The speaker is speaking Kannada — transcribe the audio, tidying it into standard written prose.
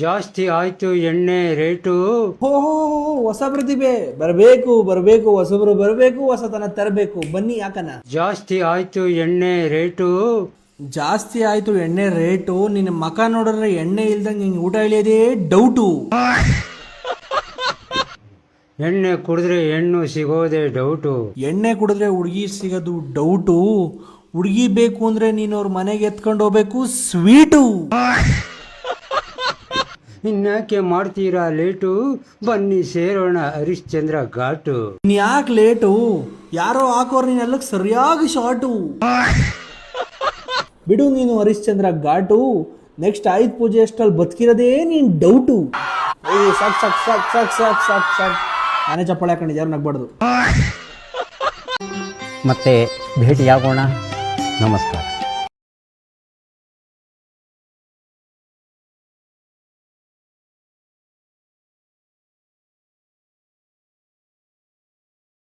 ಜಾಸ್ತಿ ಆಯ್ತು ಎಣ್ಣೆ ರೇಟು. ಓಹೋ, ಹೊಸ ಪ್ರತಿಭೆ ಬರಬೇಕು, ಹೊಸಬ್ರು ಬರಬೇಕು, ಹೊಸತನ ತರಬೇಕು. ಬನ್ನಿ ಯಾಕನ. ಜಾಸ್ತಿ ಆಯ್ತು ಎಣ್ಣೆ ರೇಟು. ಜಾಸ್ತಿ ಆಯ್ತು ಎಣ್ಣೆ ರೇಟು. ನಿನ್ನ ಮಕ ನೋಡಿದ್ರೆ ಎಣ್ಣೆ ಇಲ್ದಂಗೆ ಹಿಂಗೆ ಊಟ ಇಳಿಯೋದೇ ಡೌಟು. ಎಣ್ಣೆ ಕುಡಿದ್ರೆ ಹೆಣ್ಣು ಸಿಗೋದೇ ಡೌಟು. ಎಣ್ಣೆ ಕುಡಿದ್ರೆ ಹುಡುಗಿ ಸಿಗೋದು ಡೌಟು. ಹುಡುಗಿ ಬೇಕು ಅಂದ್ರೆ ನೀನು ಅವ್ರ ಮನೆಗೆ ಎತ್ಕೊಂಡು ಹೋಗ್ಬೇಕು ಸ್ವೀಟು. ಇನ್ಯಾಕೆ ಮಾಡ್ತೀರಾ ಲೇಟು, ಬನ್ನಿ ಸೇರೋಣ ಹರಿಶ್ಚಂದ್ರ ಘಾಟು. ನೀನ್ ಯಾಕೆ ಲೇಟು, ಯಾರೋ ಹಾಕೋರು ನೀನೆಲ್ಲಕ್ಕೆ ಸರಿಯಾಗಿ ಶಾರ್ಟು. ಬಿಡು ನೀನು ಹರಿಶ್ಚಂದ್ರ ಘಾಟು. ನೆಕ್ಸ್ಟ್ ಆಯುಧ ಪೂಜೆ ಅಷ್ಟಲ್ಲಿ ಬದುಕಿರೋದೇ ನೀನ್ ಡೌಟು. ಸಾಕ್ ಸಾಕ್ ಸಾಕ್ ಸಾಕ್ ಸಾಕ್ ಸಾಕ್ ಸಾಕ್ ನಾನೇ ಚಪ್ಪಾಳೆ ಹಾಕೊಂಡಿದ್ದೆ, ಯಾರು ನಗ್ಬಾರ್ದು. ಮತ್ತೆ ಭೇಟಿಯಾಗೋಣ. ನಮಸ್ಕಾರ.